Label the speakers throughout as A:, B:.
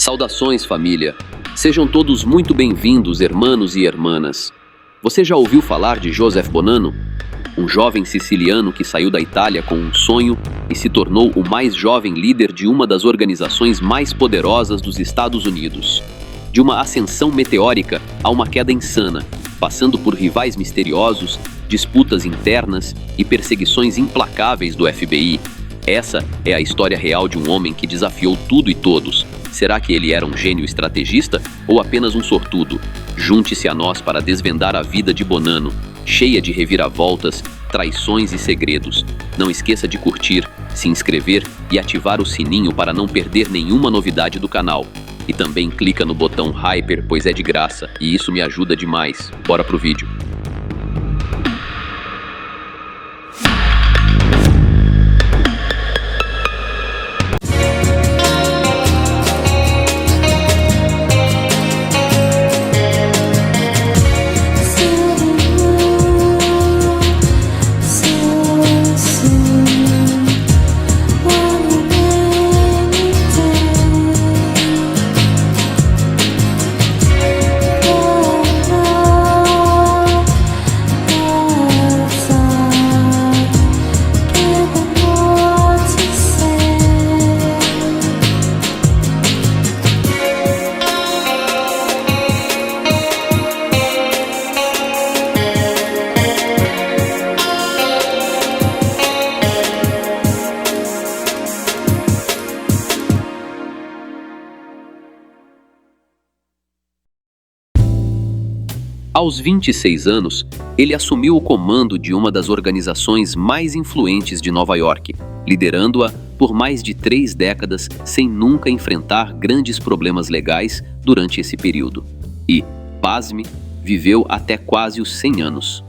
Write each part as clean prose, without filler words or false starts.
A: Saudações, família! Sejam todos muito bem-vindos, hermanos e hermanas. Você já ouviu falar de Joseph Bonanno? Um jovem siciliano que saiu da Itália com um sonho e se tornou o mais jovem líder de uma das organizações mais poderosas dos Estados Unidos. De uma ascensão meteórica a uma queda insana, passando por rivais misteriosos, disputas internas e perseguições implacáveis do FBI. Essa é a história real de um homem que desafiou tudo e todos. Será que ele era um gênio estrategista ou apenas um sortudo? Junte-se a nós para desvendar a vida de Bonanno, cheia de reviravoltas, traições e segredos. Não esqueça de curtir, se inscrever e ativar o sininho para não perder nenhuma novidade do canal. E também clica no botão Hyper, pois é de graça e isso me ajuda demais. Bora pro vídeo. Aos 26 anos, ele assumiu o comando de uma das organizações mais influentes de Nova York, liderando-a por mais de 3 décadas sem nunca enfrentar grandes problemas legais durante esse período. E, pasme, viveu até quase os 100 anos.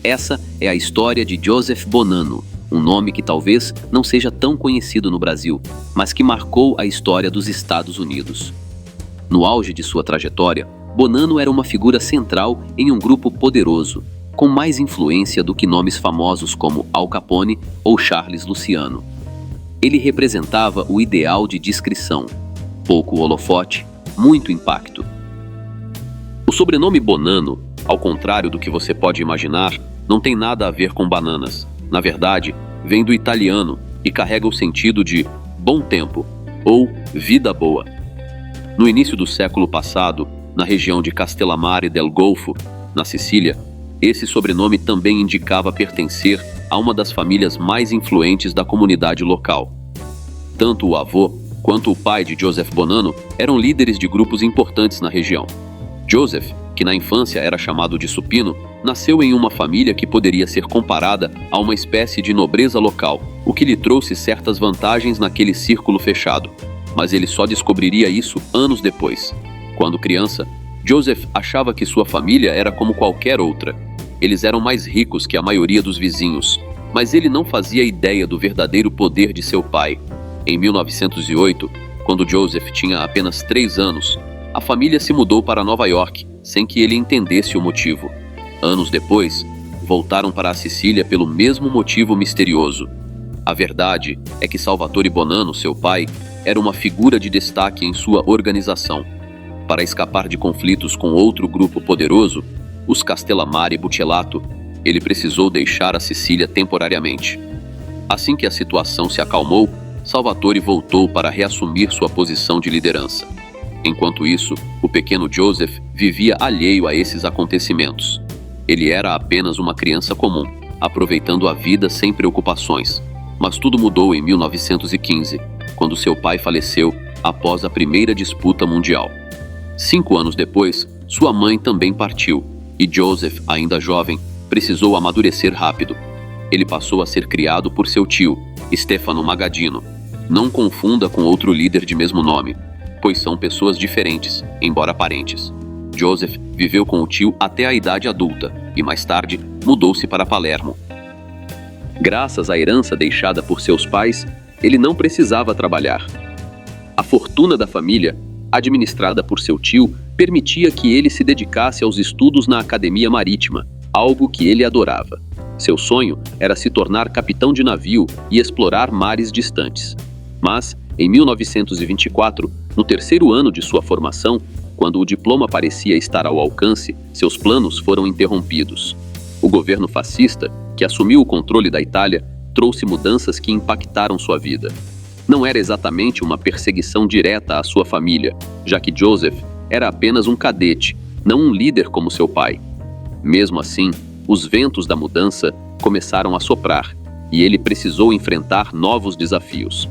A: Essa é a história de Joseph Bonanno, um nome que talvez não seja tão conhecido no Brasil, mas que marcou a história dos Estados Unidos. No auge de sua trajetória, Bonanno era uma figura central em um grupo poderoso, com mais influência do que nomes famosos como Al Capone ou Charles Luciano. Ele representava o ideal de discrição, pouco holofote, muito impacto. O sobrenome Bonanno, ao contrário do que você pode imaginar, não tem nada a ver com bananas. Na verdade, vem do italiano e carrega o sentido de bom tempo ou vida boa. No início do século passado, na região de Castellammare del Golfo, na Sicília, esse sobrenome também indicava pertencer a uma das famílias mais influentes da comunidade local. Tanto o avô quanto o pai de Joseph Bonanno eram líderes de grupos importantes na região. Joseph, que na infância era chamado de supino, nasceu em uma família que poderia ser comparada a uma espécie de nobreza local, o que lhe trouxe certas vantagens naquele círculo fechado. Mas ele só descobriria isso anos depois. Quando criança, Joseph achava que sua família era como qualquer outra. Eles eram mais ricos que a maioria dos vizinhos, mas ele não fazia ideia do verdadeiro poder de seu pai. Em 1908, quando Joseph tinha apenas 3 anos, a família se mudou para Nova York, sem que ele entendesse o motivo. Anos depois, voltaram para a Sicília pelo mesmo motivo misterioso. A verdade é que Salvatore Bonanno, seu pai, era uma figura de destaque em sua organização. Para escapar de conflitos com outro grupo poderoso, os Castellammare Buccellato, ele precisou deixar a Sicília temporariamente. Assim que a situação se acalmou, Salvatore voltou para reassumir sua posição de liderança. Enquanto isso, o pequeno Joseph vivia alheio a esses acontecimentos. Ele era apenas uma criança comum, aproveitando a vida sem preocupações. Mas tudo mudou em 1915, quando seu pai faleceu após a primeira disputa mundial. 5 anos depois, sua mãe também partiu, e Joseph, ainda jovem, precisou amadurecer rápido. Ele passou a ser criado por seu tio, Stefano Magaddino. Não confunda com outro líder de mesmo nome, pois são pessoas diferentes, embora parentes. Joseph viveu com o tio até a idade adulta, e mais tarde mudou-se para Palermo. Graças à herança deixada por seus pais, ele não precisava trabalhar. A fortuna da família, administrada por seu tio, permitia que ele se dedicasse aos estudos na academia marítima, algo que ele adorava. Seu sonho era se tornar capitão de navio e explorar mares distantes. Mas, em 1924, No terceiro ano de sua formação, quando o diploma parecia estar ao alcance, seus planos foram interrompidos. O governo fascista, que assumiu o controle da Itália, trouxe mudanças que impactaram sua vida. Não era exatamente uma perseguição direta à sua família, já que Joseph era apenas um cadete, não um líder como seu pai. Mesmo assim, os ventos da mudança começaram a soprar, e ele precisou enfrentar novos desafios.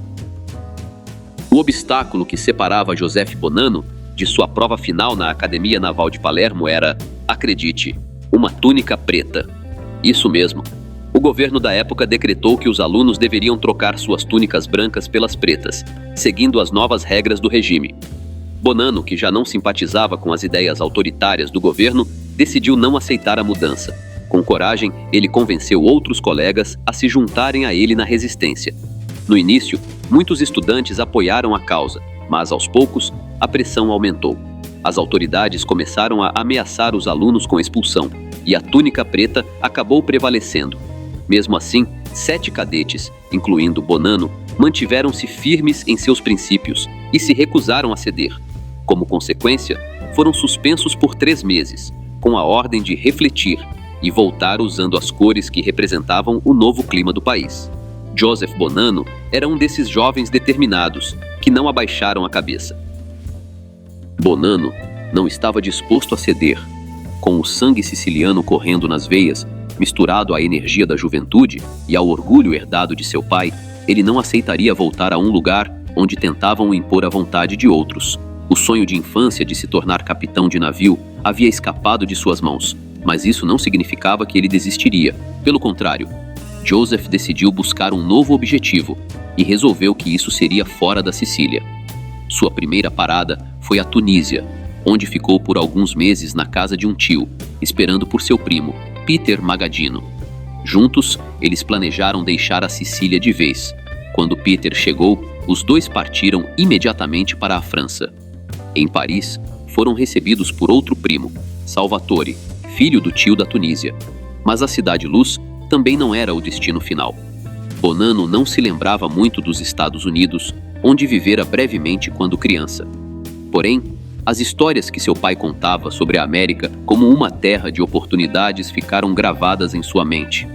A: O obstáculo que separava Joseph Bonanno de sua prova final na Academia Naval de Palermo era, acredite, uma túnica preta. Isso mesmo. O governo da época decretou que os alunos deveriam trocar suas túnicas brancas pelas pretas, seguindo as novas regras do regime. Bonanno, que já não simpatizava com as ideias autoritárias do governo, decidiu não aceitar a mudança. Com coragem, ele convenceu outros colegas a se juntarem a ele na resistência. No início, muitos estudantes apoiaram a causa, mas aos poucos, a pressão aumentou. As autoridades começaram a ameaçar os alunos com expulsão, e a túnica preta acabou prevalecendo. Mesmo assim, 7 cadetes, incluindo Bonanno, mantiveram-se firmes em seus princípios e se recusaram a ceder. Como consequência, foram suspensos por 3 meses, com a ordem de refletir e voltar usando as cores que representavam o novo clima do país. Joseph Bonanno era um desses jovens determinados, que não abaixaram a cabeça. Bonanno não estava disposto a ceder. Com o sangue siciliano correndo nas veias, misturado à energia da juventude e ao orgulho herdado de seu pai, ele não aceitaria voltar a um lugar onde tentavam impor a vontade de outros. O sonho de infância de se tornar capitão de navio havia escapado de suas mãos, mas isso não significava que ele desistiria. Pelo contrário, Joseph decidiu buscar um novo objetivo e resolveu que isso seria fora da Sicília. Sua primeira parada foi a Tunísia, onde ficou por alguns meses na casa de um tio, esperando por seu primo, Peter Magadino. Juntos, eles planejaram deixar a Sicília de vez. Quando Peter chegou, os dois partiram imediatamente para a França. Em Paris, foram recebidos por outro primo, Salvatore, filho do tio da Tunísia. Mas a Cidade Luz também não era o destino final. Bonanno não se lembrava muito dos Estados Unidos, onde vivera brevemente quando criança. Porém, as histórias que seu pai contava sobre a América como uma terra de oportunidades ficaram gravadas em sua mente.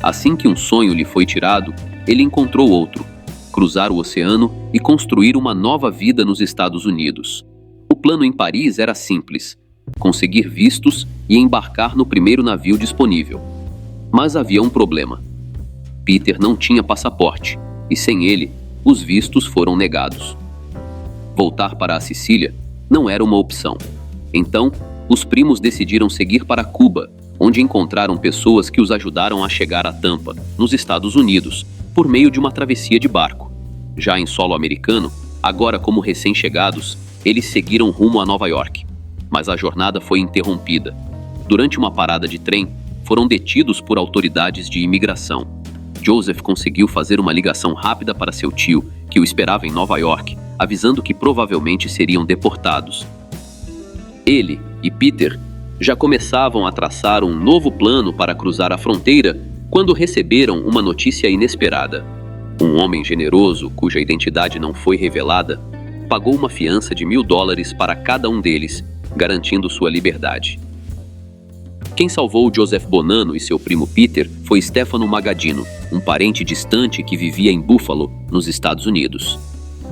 A: Assim que um sonho lhe foi tirado, ele encontrou outro: cruzar o oceano e construir uma nova vida nos Estados Unidos. O plano em Paris era simples: conseguir vistos e embarcar no primeiro navio disponível. Mas havia um problema. Peter não tinha passaporte, e sem ele, os vistos foram negados. Voltar para a Sicília não era uma opção. Então, os primos decidiram seguir para Cuba, onde encontraram pessoas que os ajudaram a chegar a Tampa, nos Estados Unidos, por meio de uma travessia de barco. Já em solo americano, agora como recém-chegados, eles seguiram rumo a Nova York. Mas a jornada foi interrompida. Durante uma parada de trem, foram detidos por autoridades de imigração. Joseph conseguiu fazer uma ligação rápida para seu tio, que o esperava em Nova York, avisando que provavelmente seriam deportados. Ele e Peter já começavam a traçar um novo plano para cruzar a fronteira quando receberam uma notícia inesperada. Um homem generoso, cuja identidade não foi revelada, pagou uma fiança de $1.000 para cada um deles, garantindo sua liberdade. Quem salvou Joseph Bonanno e seu primo Peter foi Stefano Magadino, um parente distante que vivia em Buffalo, nos Estados Unidos.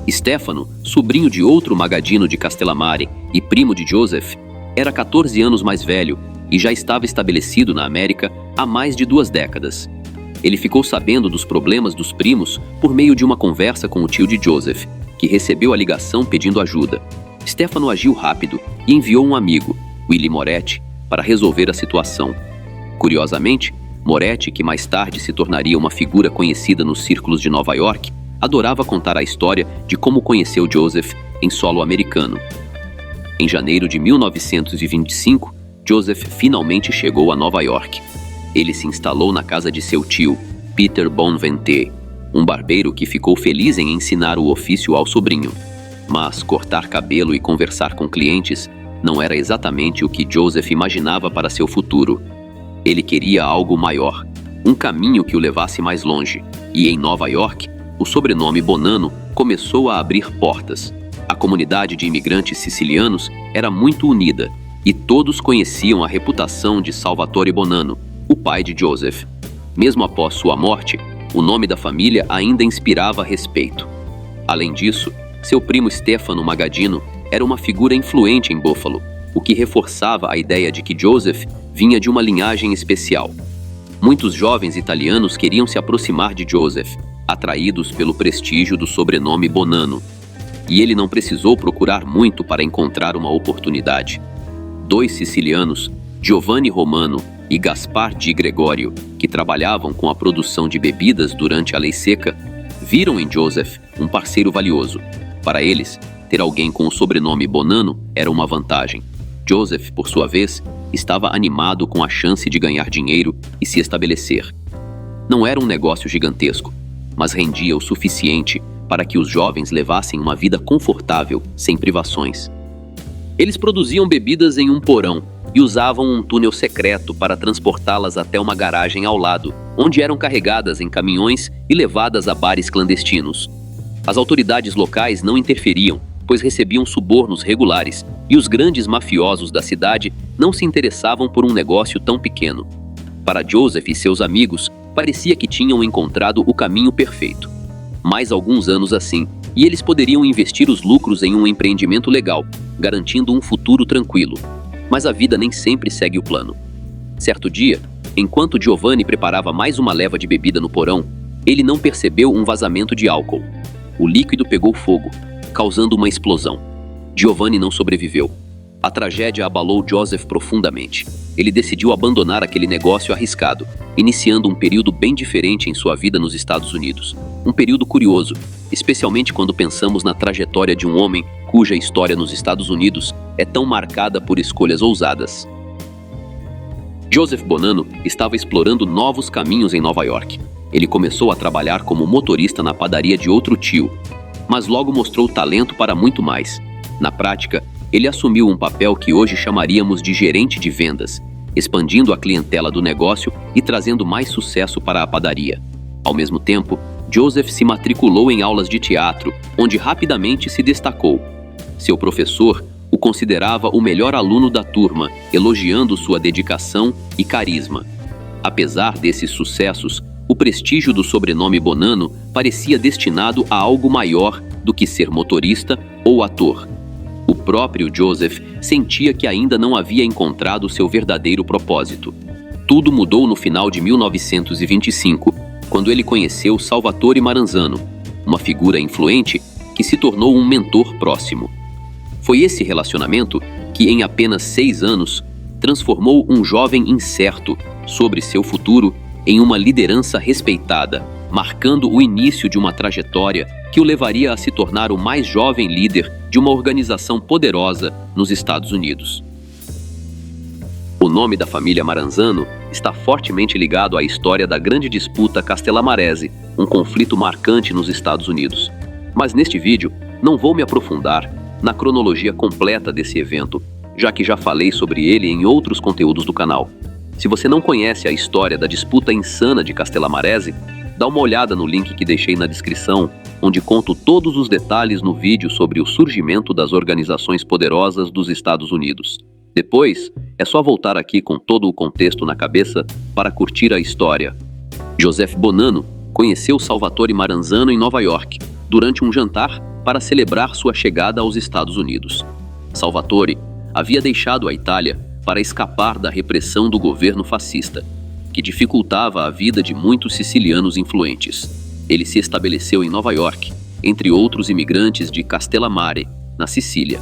A: Stefano, sobrinho de outro Magadino de Castellammare e primo de Joseph, era 14 anos mais velho e já estava estabelecido na América há mais de 2 décadas. Ele ficou sabendo dos problemas dos primos por meio de uma conversa com o tio de Joseph, que recebeu a ligação pedindo ajuda. Stefano agiu rápido e enviou um amigo, Willie Moretti, para resolver a situação. Curiosamente, Moretti, que mais tarde se tornaria uma figura conhecida nos círculos de Nova York, adorava contar a história de como conheceu Joseph em solo americano. Em janeiro de 1925, Joseph finalmente chegou a Nova York. Ele se instalou na casa de seu tio, Peter Bonventé, um barbeiro que ficou feliz em ensinar o ofício ao sobrinho. Mas cortar cabelo e conversar com clientes não era exatamente o que Joseph imaginava para seu futuro. Ele queria algo maior, um caminho que o levasse mais longe, e em Nova York, o sobrenome Bonanno começou a abrir portas. A comunidade de imigrantes sicilianos era muito unida e todos conheciam a reputação de Salvatore Bonanno, o pai de Joseph. Mesmo após sua morte, o nome da família ainda inspirava respeito. Além disso, seu primo Stefano Magaddino era uma figura influente em Buffalo, o que reforçava a ideia de que Joseph vinha de uma linhagem especial. Muitos jovens italianos queriam se aproximar de Joseph, atraídos pelo prestígio do sobrenome Bonanno. E ele não precisou procurar muito para encontrar uma oportunidade. 2 sicilianos, Giovanni Romano e Gaspar Di Gregorio, que trabalhavam com a produção de bebidas durante a Lei Seca, viram em Joseph um parceiro valioso. Para eles, ter alguém com o sobrenome Bonanno era uma vantagem. Joseph, por sua vez, estava animado com a chance de ganhar dinheiro e se estabelecer. Não era um negócio gigantesco, mas rendia o suficiente para que os jovens levassem uma vida confortável, sem privações. Eles produziam bebidas em um porão e usavam um túnel secreto para transportá-las até uma garagem ao lado, onde eram carregadas em caminhões e levadas a bares clandestinos. As autoridades locais não interferiam, pois recebiam subornos regulares, e os grandes mafiosos da cidade não se interessavam por um negócio tão pequeno. Para Joseph e seus amigos, parecia que tinham encontrado o caminho perfeito. Mais alguns anos assim, e eles poderiam investir os lucros em um empreendimento legal, garantindo um futuro tranquilo. Mas a vida nem sempre segue o plano. Certo dia, enquanto Giovanni preparava mais uma leva de bebida no porão, ele não percebeu um vazamento de álcool. O líquido pegou fogo, causando uma explosão. Giovanni não sobreviveu. A tragédia abalou Joseph profundamente. Ele decidiu abandonar aquele negócio arriscado, iniciando um período bem diferente em sua vida nos Estados Unidos. Um período curioso, especialmente quando pensamos na trajetória de um homem cuja história nos Estados Unidos é tão marcada por escolhas ousadas. Joseph Bonanno estava explorando novos caminhos em Nova York. Ele começou a trabalhar como motorista na padaria de outro tio, mas logo mostrou talento para muito mais. Na prática, ele assumiu um papel que hoje chamaríamos de gerente de vendas, expandindo a clientela do negócio e trazendo mais sucesso para a padaria. Ao mesmo tempo, Joseph se matriculou em aulas de teatro, onde rapidamente se destacou. Seu professor o considerava o melhor aluno da turma, elogiando sua dedicação e carisma. Apesar desses sucessos, o prestígio do sobrenome Bonanno parecia destinado a algo maior do que ser motorista ou ator. O próprio Joseph sentia que ainda não havia encontrado seu verdadeiro propósito. Tudo mudou no final de 1925, quando ele conheceu Salvatore Maranzano, uma figura influente que se tornou um mentor próximo. Foi esse relacionamento que, em apenas 6 anos, transformou um jovem incerto sobre seu futuro em uma liderança respeitada, marcando o início de uma trajetória que o levaria a se tornar o mais jovem líder de uma organização poderosa nos Estados Unidos. O nome da família Maranzano está fortemente ligado à história da grande disputa Castellamarese, um conflito marcante nos Estados Unidos. Mas neste vídeo, não vou me aprofundar na cronologia completa desse evento, já que já falei sobre ele em outros conteúdos do canal. Se você não conhece a história da disputa insana de Castellamarese, dá uma olhada no link que deixei na descrição, onde conto todos os detalhes no vídeo sobre o surgimento das organizações poderosas dos Estados Unidos. Depois, é só voltar aqui com todo o contexto na cabeça para curtir a história. Joseph Bonanno conheceu Salvatore Maranzano em Nova York, durante um jantar para celebrar sua chegada aos Estados Unidos. Salvatore havia deixado a Itália para escapar da repressão do governo fascista, que dificultava a vida de muitos sicilianos influentes. Ele se estabeleceu em Nova York, entre outros imigrantes de Castellammare, na Sicília.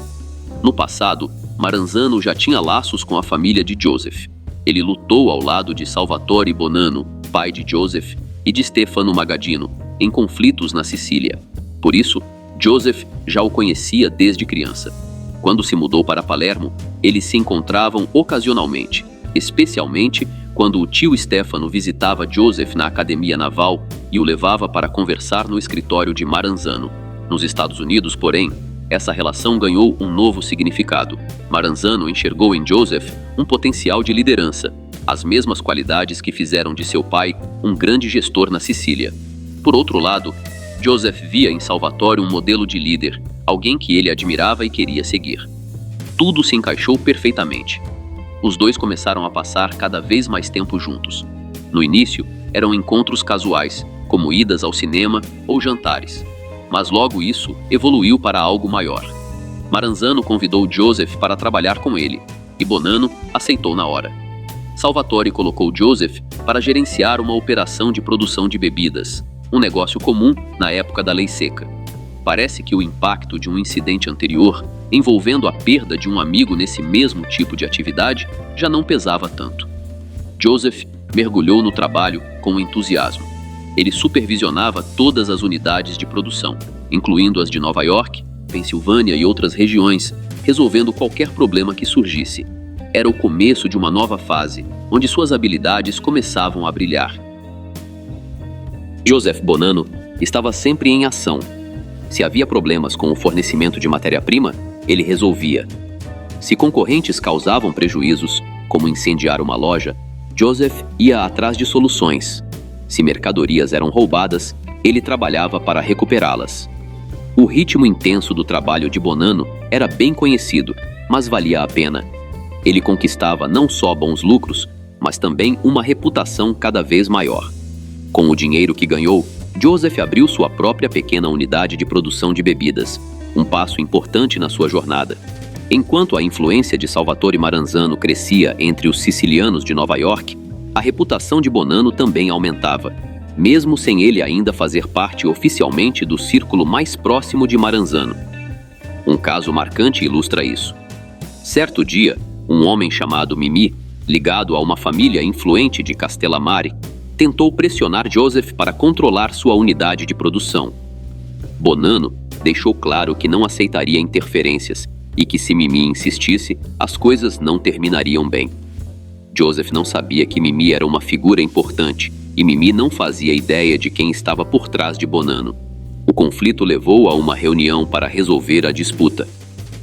A: No passado, Maranzano já tinha laços com a família de Joseph. Ele lutou ao lado de Salvatore Bonanno, pai de Joseph, e de Stefano Magaddino, em conflitos na Sicília. Por isso, Joseph já o conhecia desde criança. Quando se mudou para Palermo, eles se encontravam ocasionalmente, especialmente quando o tio Stefano visitava Joseph na academia naval e o levava para conversar no escritório de Maranzano. Nos Estados Unidos, porém, essa relação ganhou um novo significado. Maranzano enxergou em Joseph um potencial de liderança, as mesmas qualidades que fizeram de seu pai um grande gestor na Sicília. Por outro lado, Joseph via em Salvatore um modelo de líder, alguém que ele admirava e queria seguir. Tudo se encaixou perfeitamente. Os dois começaram a passar cada vez mais tempo juntos. No início, eram encontros casuais, como idas ao cinema ou jantares. Mas logo isso evoluiu para algo maior. Maranzano convidou Joseph para trabalhar com ele, e Bonanno aceitou na hora. Salvatore colocou Joseph para gerenciar uma operação de produção de bebidas, um negócio comum na época da Lei Seca. Parece que o impacto de um incidente anterior, envolvendo a perda de um amigo nesse mesmo tipo de atividade, já não pesava tanto. Joseph mergulhou no trabalho com entusiasmo. Ele supervisionava todas as unidades de produção, incluindo as de Nova York, Pensilvânia e outras regiões, resolvendo qualquer problema que surgisse. Era o começo de uma nova fase, onde suas habilidades começavam a brilhar. Joseph Bonanno estava sempre em ação. Se havia problemas com o fornecimento de matéria-prima, ele resolvia. Se concorrentes causavam prejuízos, como incendiar uma loja, Joseph ia atrás de soluções. Se mercadorias eram roubadas, ele trabalhava para recuperá-las. O ritmo intenso do trabalho de Bonanno era bem conhecido, mas valia a pena. Ele conquistava não só bons lucros, mas também uma reputação cada vez maior. Com o dinheiro que ganhou, Joseph abriu sua própria pequena unidade de produção de bebidas, um passo importante na sua jornada. Enquanto a influência de Salvatore Maranzano crescia entre os sicilianos de Nova York, a reputação de Bonanno também aumentava, mesmo sem ele ainda fazer parte oficialmente do círculo mais próximo de Maranzano. Um caso marcante ilustra isso. Certo dia, um homem chamado Mimì, ligado a uma família influente de Castellammare, tentou pressionar Joseph para controlar sua unidade de produção. Bonanno deixou claro que não aceitaria interferências e que, se Mimì insistisse, as coisas não terminariam bem. Joseph não sabia que Mimì era uma figura importante e Mimì não fazia ideia de quem estava por trás de Bonanno. O conflito levou a uma reunião para resolver a disputa.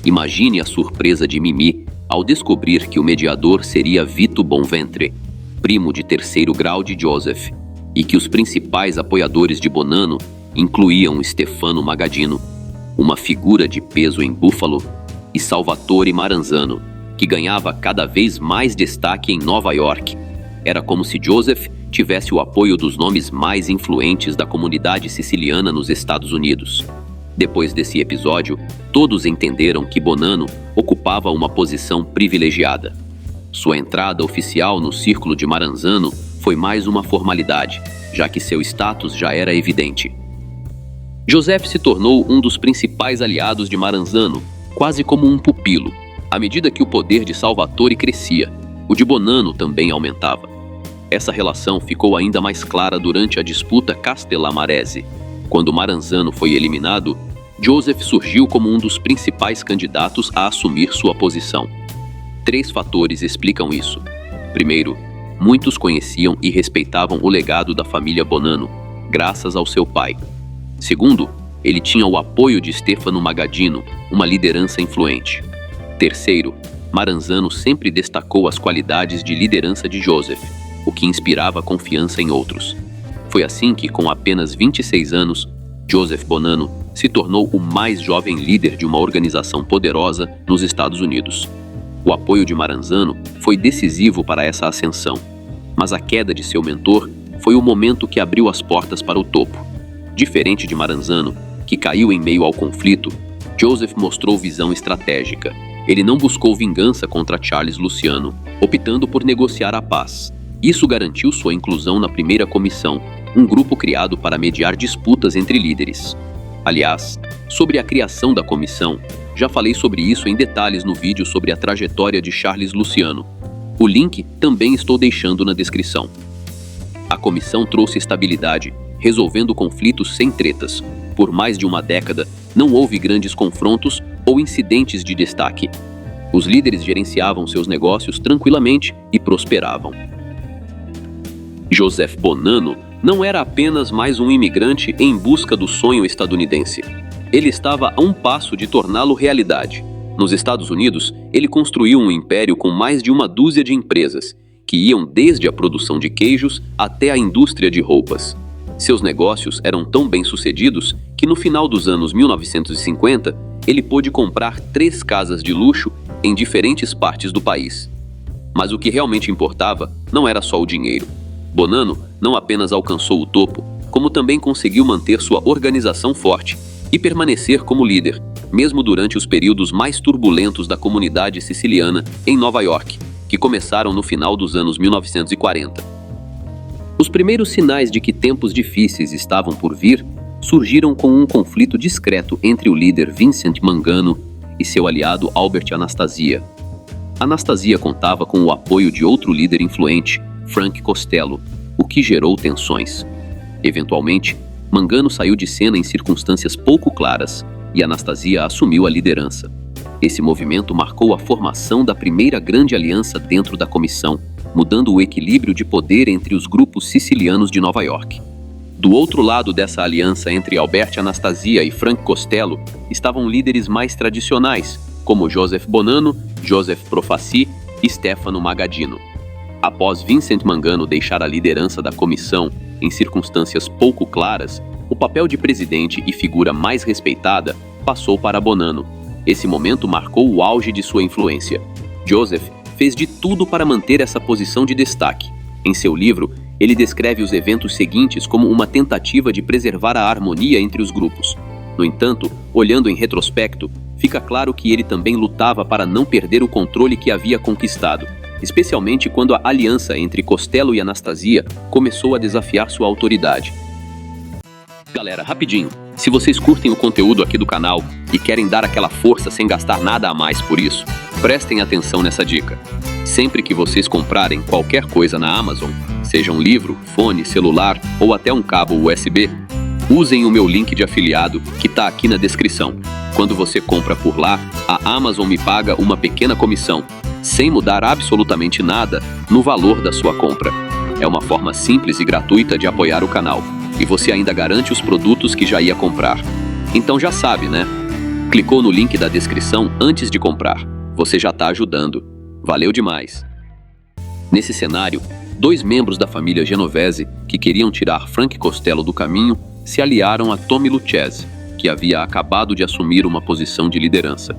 A: Imagine a surpresa de Mimì ao descobrir que o mediador seria Vito Bonventre, primo de terceiro grau de Joseph, e que os principais apoiadores de Bonanno incluíam Stefano Magaddino, uma figura de peso em Buffalo, e Salvatore Maranzano, que ganhava cada vez mais destaque em Nova York. Era como se Joseph tivesse o apoio dos nomes mais influentes da comunidade siciliana nos Estados Unidos. Depois desse episódio, todos entenderam que Bonanno ocupava uma posição privilegiada. Sua entrada oficial no círculo de Maranzano foi mais uma formalidade, já que seu status já era evidente. Joseph se tornou um dos principais aliados de Maranzano, quase como um pupilo. À medida que o poder de Salvatore crescia, o de Bonanno também aumentava. Essa relação ficou ainda mais clara durante a disputa Castellammarese. Quando Maranzano foi eliminado, Joseph surgiu como um dos principais candidatos a assumir sua posição. 3 fatores explicam isso. Primeiro, muitos conheciam e respeitavam o legado da família Bonanno, graças ao seu pai. Segundo, ele tinha o apoio de Stefano Magaddino, uma liderança influente. Terceiro, Maranzano sempre destacou as qualidades de liderança de Joseph, o que inspirava confiança em outros. Foi assim que, com apenas 26 anos, Joseph Bonanno se tornou o mais jovem líder de uma organização poderosa nos Estados Unidos. O apoio de Maranzano foi decisivo para essa ascensão, mas a queda de seu mentor foi o momento que abriu as portas para o topo. Diferente de Maranzano, que caiu em meio ao conflito, Joseph mostrou visão estratégica. Ele não buscou vingança contra Charles Luciano, optando por negociar a paz. Isso garantiu sua inclusão na primeira comissão, um grupo criado para mediar disputas entre líderes. Aliás, sobre a criação da comissão, já falei sobre isso em detalhes no vídeo sobre a trajetória de Charles Luciano. O link também estou deixando na descrição. A comissão trouxe estabilidade, resolvendo conflitos sem tretas. Por mais de uma década, não houve grandes confrontos ou incidentes de destaque. Os líderes gerenciavam seus negócios tranquilamente e prosperavam. Joseph Bonanno não era apenas mais um imigrante em busca do sonho estadunidense. Ele estava a um passo de torná-lo realidade. Nos Estados Unidos, ele construiu um império com mais de uma dúzia de empresas, que iam desde a produção de queijos até a indústria de roupas. Seus negócios eram tão bem-sucedidos que no final dos anos 1950, ele pôde comprar 3 casas de luxo em diferentes partes do país. Mas o que realmente importava não era só o dinheiro. Bonanno não apenas alcançou o topo, como também conseguiu manter sua organização forte e permanecer como líder, mesmo durante os períodos mais turbulentos da comunidade siciliana em Nova York, que começaram no final dos anos 1940. Os primeiros sinais de que tempos difíceis estavam por vir surgiram com um conflito discreto entre o líder Vincent Mangano e seu aliado Albert Anastasia. Anastasia contava com o apoio de outro líder influente, Frank Costello, o que gerou tensões. Eventualmente, Mangano saiu de cena em circunstâncias pouco claras e Anastasia assumiu a liderança. Esse movimento marcou a formação da primeira grande aliança dentro da comissão, mudando o equilíbrio de poder entre os grupos sicilianos de Nova York. Do outro lado dessa aliança entre Albert Anastasia e Frank Costello estavam líderes mais tradicionais, como Joseph Bonanno, Joseph Profaci e Stefano Magaddino. Após Vincent Mangano deixar a liderança da comissão em circunstâncias pouco claras, o papel de presidente e figura mais respeitada passou para Bonanno. Esse momento marcou o auge de sua influência. Joseph fez de tudo para manter essa posição de destaque. Em seu livro, ele descreve os eventos seguintes como uma tentativa de preservar a harmonia entre os grupos. No entanto, olhando em retrospecto, fica claro que ele também lutava para não perder o controle que havia conquistado, especialmente quando a aliança entre Costello e Anastasia começou a desafiar sua autoridade. Galera, rapidinho, se vocês curtem o conteúdo aqui do canal e querem dar aquela força sem gastar nada a mais por isso, prestem atenção nessa dica. Sempre que vocês comprarem qualquer coisa na Amazon, seja um livro, fone, celular ou até um cabo USB, usem o meu link de afiliado que está aqui na descrição. Quando você compra por lá, a Amazon me paga uma pequena comissão, sem mudar absolutamente nada no valor da sua compra. É uma forma simples e gratuita de apoiar o canal, e você ainda garante os produtos que já ia comprar. Então já sabe, né? Clicou no link da descrição antes de comprar. Você já está ajudando. Valeu demais! Nesse cenário, 2 membros da família Genovese que queriam tirar Frank Costello do caminho se aliaram a Tommy Lucchese, que havia acabado de assumir uma posição de liderança.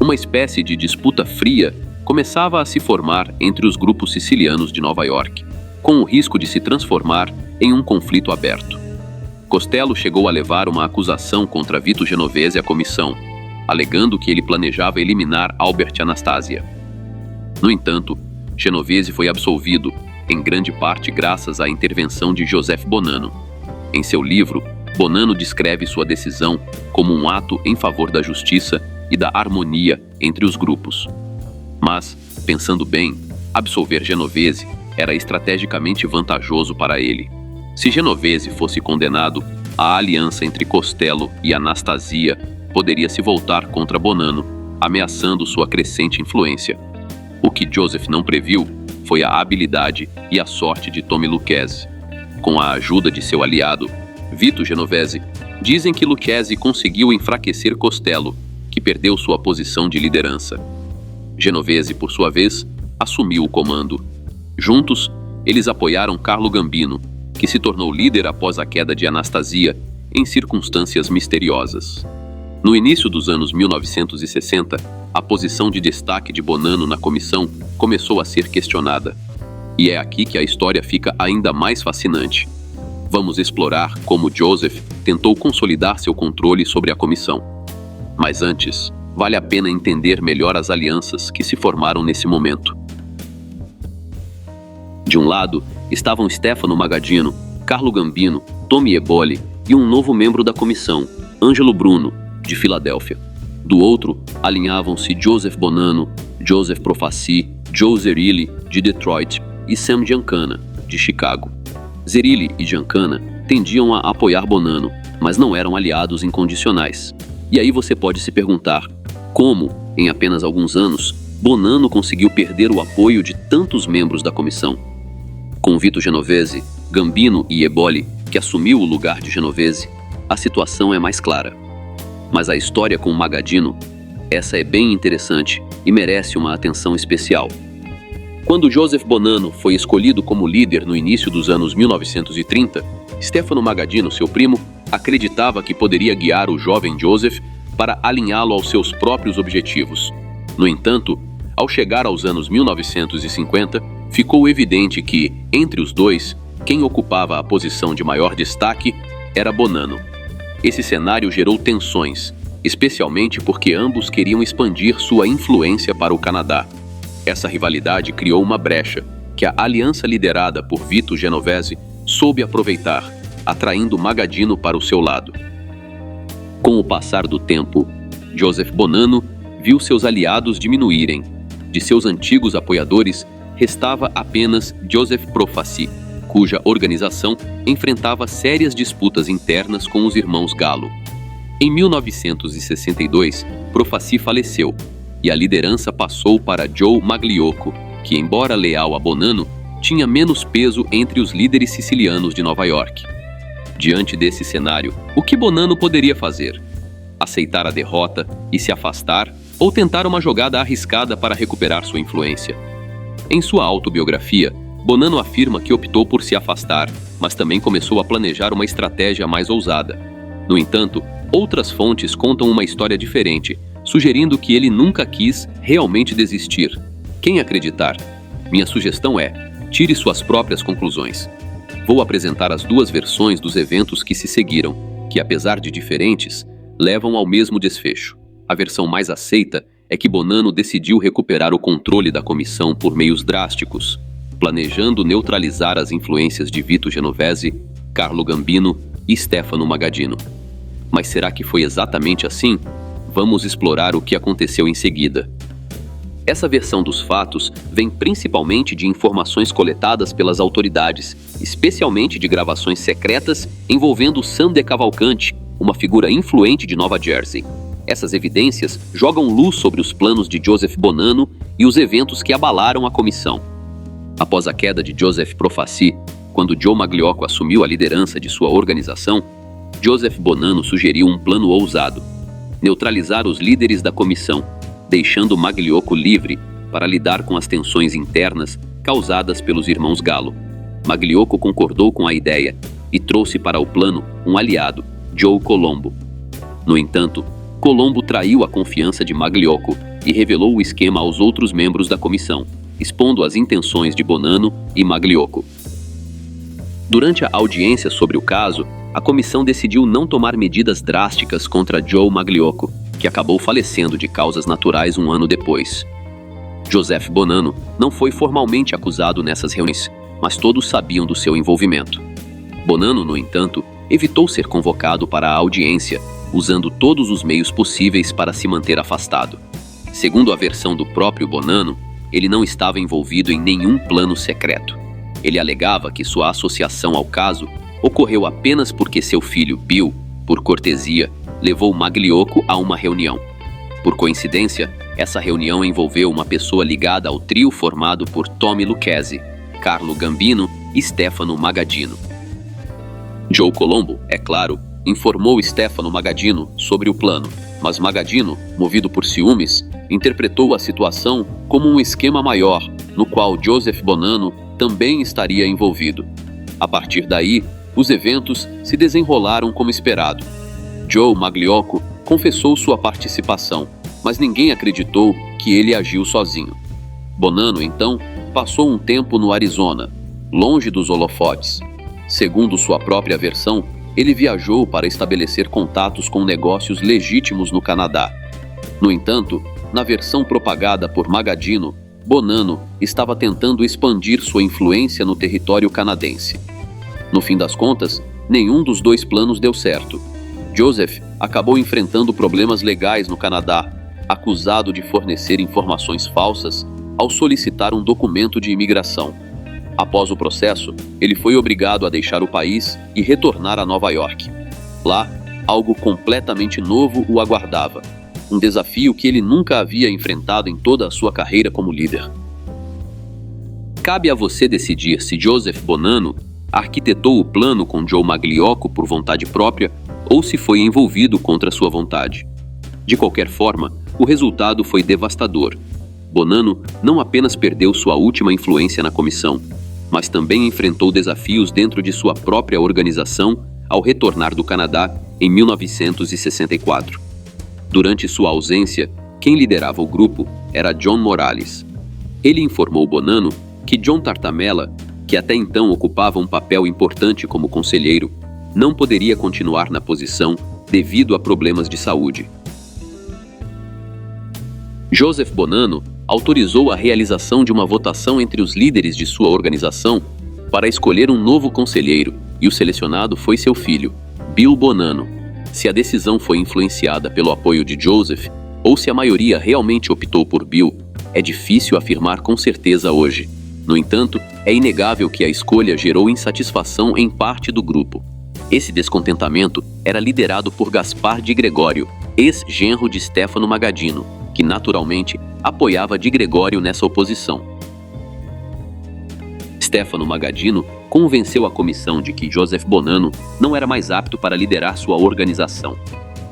A: Uma espécie de disputa fria começava a se formar entre os grupos sicilianos de Nova York, com o risco de se transformar em um conflito aberto. Costello chegou a levar uma acusação contra Vito Genovese à comissão, alegando que ele planejava eliminar Albert Anastasia. No entanto, Genovese foi absolvido, em grande parte graças à intervenção de Joseph Bonanno. Em seu livro, Bonanno descreve sua decisão como um ato em favor da justiça e da harmonia entre os grupos. Mas, pensando bem, absolver Genovese era estrategicamente vantajoso para ele. Se Genovese fosse condenado, a aliança entre Costello e Anastasia poderia se voltar contra Bonanno, ameaçando sua crescente influência. O que Joseph não previu foi a habilidade e a sorte de Tommy Lucchese. Com a ajuda de seu aliado, Vito Genovese, dizem que Lucchese conseguiu enfraquecer Costello, que perdeu sua posição de liderança. Genovese, por sua vez, assumiu o comando. Juntos, eles apoiaram Carlo Gambino, que se tornou líder após a queda de Anastasia, em circunstâncias misteriosas. No início dos anos 1960, a posição de destaque de Bonanno na comissão começou a ser questionada. E é aqui que a história fica ainda mais fascinante. Vamos explorar como Joseph tentou consolidar seu controle sobre a comissão. Mas antes, vale a pena entender melhor as alianças que se formaram nesse momento. De um lado, estavam Stefano Magaddino, Carlo Gambino, Tommy Eboli e um novo membro da comissão, Angelo Bruno, de Filadélfia. Do outro, alinhavam-se Joseph Bonanno, Joseph Profaci, Joe Zerilli, de Detroit, e Sam Giancana, de Chicago. Zerilli e Giancana tendiam a apoiar Bonanno, mas não eram aliados incondicionais. E aí você pode se perguntar, como, em apenas alguns anos, Bonanno conseguiu perder o apoio de tantos membros da comissão? Com Vito Genovese, Gambino e Eboli, que assumiu o lugar de Genovese, a situação é mais clara. Mas a história com Magaddino, essa é bem interessante e merece uma atenção especial. Quando Joseph Bonanno foi escolhido como líder no início dos anos 1930, Stefano Magadino, seu primo, acreditava que poderia guiar o jovem Joseph para alinhá-lo aos seus próprios objetivos. No entanto, ao chegar aos anos 1950, ficou evidente que, entre os dois, quem ocupava a posição de maior destaque era Bonanno. Esse cenário gerou tensões, especialmente porque ambos queriam expandir sua influência para o Canadá. Essa rivalidade criou uma brecha que a aliança liderada por Vito Genovese soube aproveitar, atraindo Magadino para o seu lado. Com o passar do tempo, Joseph Bonanno viu seus aliados diminuírem. De seus antigos apoiadores, restava apenas Joseph Profaci, cuja organização enfrentava sérias disputas internas com os irmãos Gallo. Em 1962, Profaci faleceu e a liderança passou para Joe Magliocco, que, embora leal a Bonanno, tinha menos peso entre os líderes sicilianos de Nova York. Diante desse cenário, o que Bonanno poderia fazer? Aceitar a derrota e se afastar, ou tentar uma jogada arriscada para recuperar sua influência? Em sua autobiografia, Bonanno afirma que optou por se afastar, mas também começou a planejar uma estratégia mais ousada. No entanto, outras fontes contam uma história diferente, sugerindo que ele nunca quis realmente desistir. Quem acreditar? Minha sugestão é: tire suas próprias conclusões. Vou apresentar as duas versões dos eventos que se seguiram, que, apesar de diferentes, levam ao mesmo desfecho. A versão mais aceita é que Bonanno decidiu recuperar o controle da comissão por meios drásticos, planejando neutralizar as influências de Vito Genovese, Carlo Gambino e Stefano Magadino. Mas será que foi exatamente assim? Vamos explorar o que aconteceu em seguida. Essa versão dos fatos vem principalmente de informações coletadas pelas autoridades, especialmente de gravações secretas envolvendo Sam de Cavalcanti, uma figura influente de Nova Jersey. Essas evidências jogam luz sobre os planos de Joseph Bonanno e os eventos que abalaram a comissão. Após a queda de Joseph Profaci, quando Joe Magliocco assumiu a liderança de sua organização, Joseph Bonanno sugeriu um plano ousado: neutralizar os líderes da comissão, deixando Magliocco livre para lidar com as tensões internas causadas pelos irmãos Gallo. Magliocco concordou com a ideia e trouxe para o plano um aliado, Joe Colombo. No entanto, Colombo traiu a confiança de Magliocco e revelou o esquema aos outros membros da comissão, expondo as intenções de Bonanno e Magliocco. Durante a audiência sobre o caso, a comissão decidiu não tomar medidas drásticas contra Joe Magliocco, que acabou falecendo de causas naturais um ano depois. Joseph Bonanno não foi formalmente acusado nessas reuniões, mas todos sabiam do seu envolvimento. Bonanno, no entanto, evitou ser convocado para a audiência, usando todos os meios possíveis para se manter afastado. Segundo a versão do próprio Bonanno, ele não estava envolvido em nenhum plano secreto. Ele alegava que sua associação ao caso ocorreu apenas porque seu filho Bill, por cortesia, levou Magliocco a uma reunião. Por coincidência, essa reunião envolveu uma pessoa ligada ao trio formado por Tommy Lucchesi, Carlo Gambino e Stefano Magadino. Joe Colombo, é claro, informou Stefano Magadino sobre o plano, mas Magadino, movido por ciúmes, interpretou a situação como um esquema maior, no qual Joseph Bonanno também estaria envolvido. A partir daí, os eventos se desenrolaram como esperado. Joe Magliocco confessou sua participação, mas ninguém acreditou que ele agiu sozinho. Bonanno, então, passou um tempo no Arizona, longe dos holofotes. Segundo sua própria versão, ele viajou para estabelecer contatos com negócios legítimos no Canadá. No entanto, na versão propagada por Magadino, Bonanno estava tentando expandir sua influência no território canadense. No fim das contas, nenhum dos dois planos deu certo. Joseph acabou enfrentando problemas legais no Canadá, acusado de fornecer informações falsas ao solicitar um documento de imigração. Após o processo, ele foi obrigado a deixar o país e retornar a Nova York. Lá, algo completamente novo o aguardava, um desafio que ele nunca havia enfrentado em toda a sua carreira como líder. Cabe a você decidir se Joseph Bonanno arquitetou o plano com Joe Magliocco por vontade própria ou se foi envolvido contra sua vontade. De qualquer forma, o resultado foi devastador. Bonanno não apenas perdeu sua última influência na comissão, mas também enfrentou desafios dentro de sua própria organização ao retornar do Canadá em 1964. Durante sua ausência, quem liderava o grupo era John Morales. Ele informou Bonanno que John Tartamella, que até então ocupava um papel importante como conselheiro, não poderia continuar na posição devido a problemas de saúde. Joseph Bonanno autorizou a realização de uma votação entre os líderes de sua organização para escolher um novo conselheiro, e o selecionado foi seu filho, Bill Bonanno. Se a decisão foi influenciada pelo apoio de Joseph, ou se a maioria realmente optou por Bill, é difícil afirmar com certeza hoje. No entanto, é inegável que a escolha gerou insatisfação em parte do grupo. Esse descontentamento era liderado por Gaspar Di Gregorio, ex-genro de Stefano Magadino, que naturalmente apoiava Di Gregorio nessa oposição. Stefano Magadino convenceu a comissão de que Joseph Bonanno não era mais apto para liderar sua organização.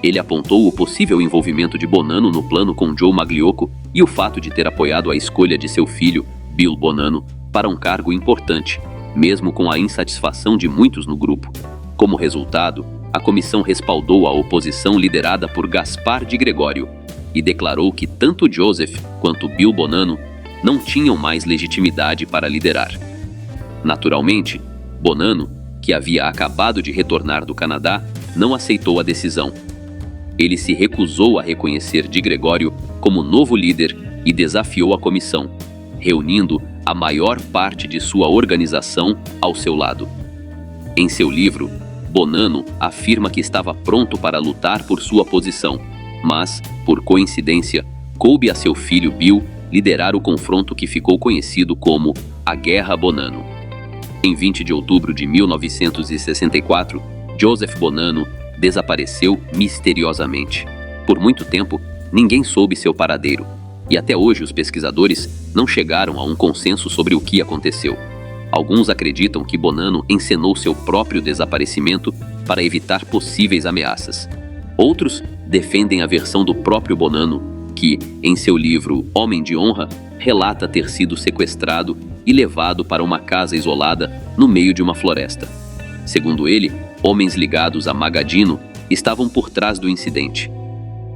A: Ele apontou o possível envolvimento de Bonanno no plano com Joe Magliocco e o fato de ter apoiado a escolha de seu filho, Bill Bonanno, para um cargo importante, mesmo com a insatisfação de muitos no grupo. Como resultado, a comissão respaldou a oposição liderada por Gaspar Di Gregorio e declarou que tanto Joseph quanto Bill Bonanno não tinham mais legitimidade para liderar. Naturalmente, Bonanno, que havia acabado de retornar do Canadá, não aceitou a decisão. Ele se recusou a reconhecer Di Gregorio como novo líder e desafiou a comissão, reunindo a maior parte de sua organização ao seu lado. Em seu livro, Bonanno afirma que estava pronto para lutar por sua posição, mas, por coincidência, coube a seu filho Bill liderar o confronto que ficou conhecido como a Guerra Bonanno. Em 20 de outubro de 1964, Joseph Bonanno desapareceu misteriosamente. Por muito tempo, ninguém soube seu paradeiro, e até hoje os pesquisadores não chegaram a um consenso sobre o que aconteceu. Alguns acreditam que Bonanno encenou seu próprio desaparecimento para evitar possíveis ameaças. Outros defendem a versão do próprio Bonanno, que, em seu livro Homem de Honra, relata ter sido sequestrado e levado para uma casa isolada no meio de uma floresta. Segundo ele, homens ligados a Magadino estavam por trás do incidente.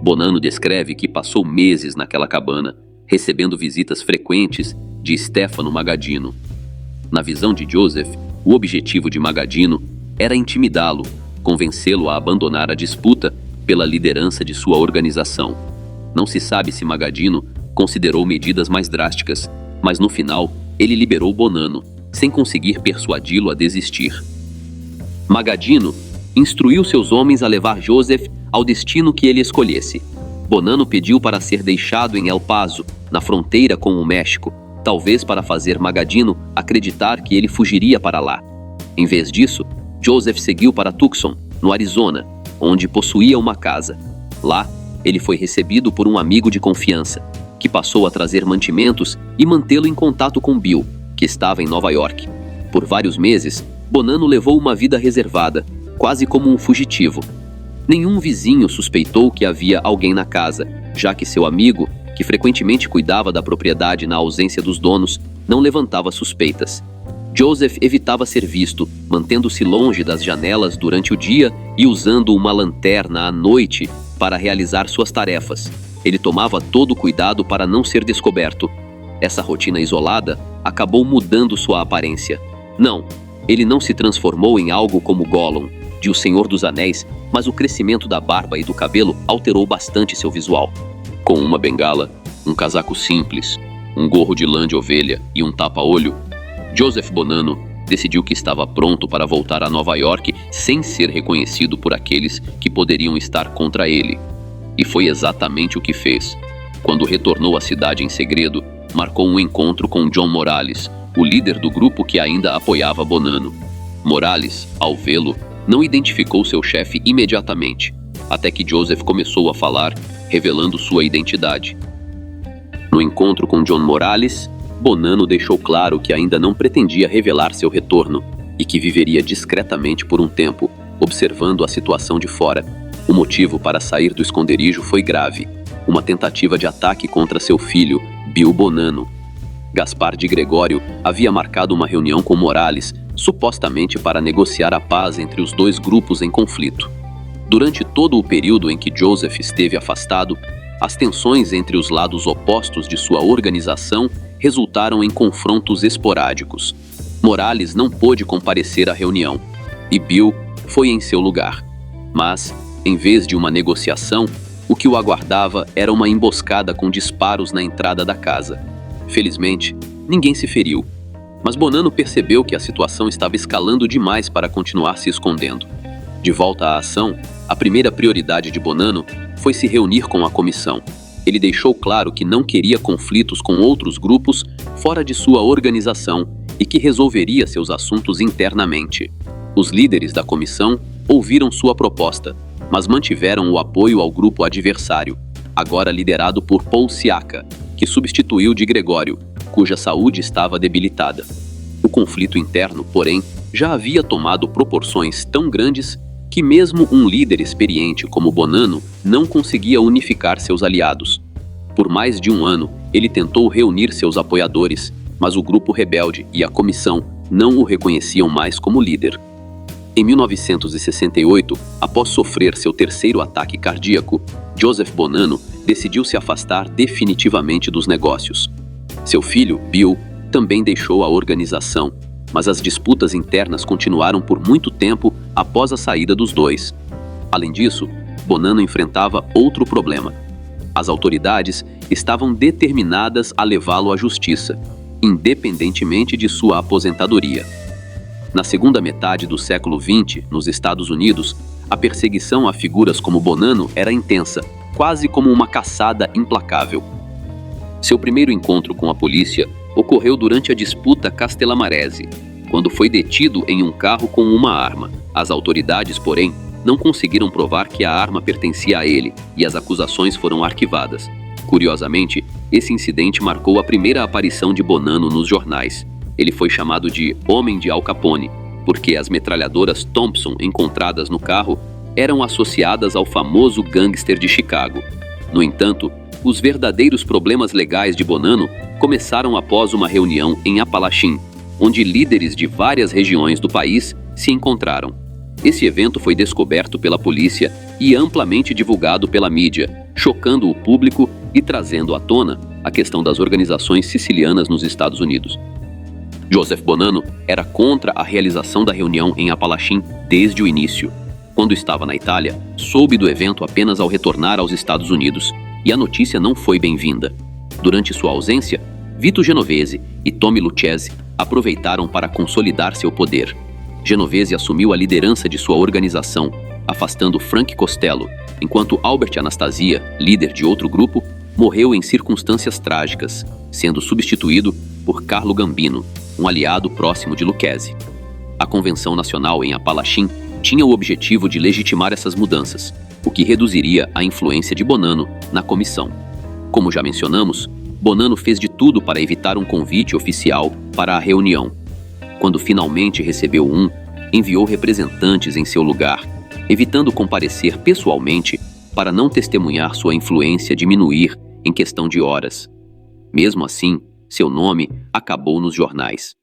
A: Bonanno descreve que passou meses naquela cabana, recebendo visitas frequentes de Stefano Magadino. Na visão de Joseph, o objetivo de Magadino era intimidá-lo, convencê-lo a abandonar a disputa pela liderança de sua organização. Não se sabe se Magadino considerou medidas mais drásticas, mas no final ele liberou Bonanno, sem conseguir persuadi-lo a desistir. Magadino instruiu seus homens a levar Joseph ao destino que ele escolhesse. Bonanno pediu para ser deixado em El Paso, na fronteira com o México, talvez para fazer Magadino acreditar que ele fugiria para lá. Em vez disso, Joseph seguiu para Tucson, no Arizona, onde possuía uma casa. Lá, ele foi recebido por um amigo de confiança, que passou a trazer mantimentos e mantê-lo em contato com Bill, que estava em Nova York. Por vários meses, Bonanno levou uma vida reservada, quase como um fugitivo. Nenhum vizinho suspeitou que havia alguém na casa, já que seu amigo, que frequentemente cuidava da propriedade na ausência dos donos, não levantava suspeitas. Joseph evitava ser visto, mantendo-se longe das janelas durante o dia e usando uma lanterna à noite para realizar suas tarefas. Ele tomava todo o cuidado para não ser descoberto. Essa rotina isolada acabou mudando sua aparência. Não, ele não se transformou em algo como Gollum, de O Senhor dos Anéis, mas o crescimento da barba e do cabelo alterou bastante seu visual. Com uma bengala, um casaco simples, um gorro de lã de ovelha e um tapa-olho, Joseph Bonanno decidiu que estava pronto para voltar a Nova York sem ser reconhecido por aqueles que poderiam estar contra ele. E foi exatamente o que fez. Quando retornou à cidade em segredo, marcou um encontro com John Morales, o líder do grupo que ainda apoiava Bonanno. Morales, ao vê-lo, não identificou seu chefe imediatamente, até que Joseph começou a falar, revelando sua identidade. No encontro com John Morales, Bonanno deixou claro que ainda não pretendia revelar seu retorno e que viveria discretamente por um tempo, observando a situação de fora. O motivo para sair do esconderijo foi grave: uma tentativa de ataque contra seu filho, Bill Bonanno. Gaspar de Gregório havia marcado uma reunião com Morales, supostamente para negociar a paz entre os dois grupos em conflito. Durante todo o período em que Joseph esteve afastado, as tensões entre os lados opostos de sua organização resultaram em confrontos esporádicos. Morales não pôde comparecer à reunião, e Bill foi em seu lugar. Mas, em vez de uma negociação, o que o aguardava era uma emboscada com disparos na entrada da casa. Felizmente, ninguém se feriu, mas Bonanno percebeu que a situação estava escalando demais para continuar se escondendo. De volta à ação, a primeira prioridade de Bonanno foi se reunir com a comissão. Ele deixou claro que não queria conflitos com outros grupos fora de sua organização e que resolveria seus assuntos internamente. Os líderes da comissão ouviram sua proposta, mas mantiveram o apoio ao grupo adversário, agora liderado por Paul Siaka, que substituiu de Gregório, cuja saúde estava debilitada. O conflito interno, porém, já havia tomado proporções tão grandes que mesmo um líder experiente como Bonanno não conseguia unificar seus aliados. Por mais de um ano, ele tentou reunir seus apoiadores, mas o grupo rebelde e a comissão não o reconheciam mais como líder. Em 1968, após sofrer seu terceiro ataque cardíaco, Joseph Bonanno decidiu se afastar definitivamente dos negócios. Seu filho, Bill, também deixou a organização, mas as disputas internas continuaram por muito tempo após a saída dos dois. Além disso, Bonanno enfrentava outro problema. As autoridades estavam determinadas a levá-lo à justiça, independentemente de sua aposentadoria. Na segunda metade do século XX, nos Estados Unidos, a perseguição a figuras como Bonanno era intensa, quase como uma caçada implacável. Seu primeiro encontro com a polícia ocorreu durante a disputa Castellamarese, quando foi detido em um carro com uma arma. As autoridades, porém, não conseguiram provar que a arma pertencia a ele e as acusações foram arquivadas. Curiosamente, esse incidente marcou a primeira aparição de Bonanno nos jornais. Ele foi chamado de Homem de Al Capone, porque as metralhadoras Thompson encontradas no carro eram associadas ao famoso gangster de Chicago. No entanto, os verdadeiros problemas legais de Bonanno começaram após uma reunião em Apalachim, onde líderes de várias regiões do país se encontraram. Esse evento foi descoberto pela polícia e amplamente divulgado pela mídia, chocando o público e trazendo à tona a questão das organizações sicilianas nos Estados Unidos. Joseph Bonanno era contra a realização da reunião em Apalachim desde o início. Quando estava na Itália, soube do evento apenas ao retornar aos Estados Unidos, e a notícia não foi bem-vinda. Durante sua ausência, Vito Genovese e Tommy Lucchesi aproveitaram para consolidar seu poder. Genovese assumiu a liderança de sua organização, afastando Frank Costello, enquanto Albert Anastasia, líder de outro grupo, morreu em circunstâncias trágicas, sendo substituído por Carlo Gambino, um aliado próximo de Lucchesi. A Convenção Nacional em Apalachim tinha o objetivo de legitimar essas mudanças, o que reduziria a influência de Bonanno na comissão. Como já mencionamos, Bonanno fez de tudo para evitar um convite oficial para a reunião. Quando finalmente recebeu um, enviou representantes em seu lugar, evitando comparecer pessoalmente para não testemunhar sua influência diminuir em questão de horas. Mesmo assim, seu nome acabou nos jornais.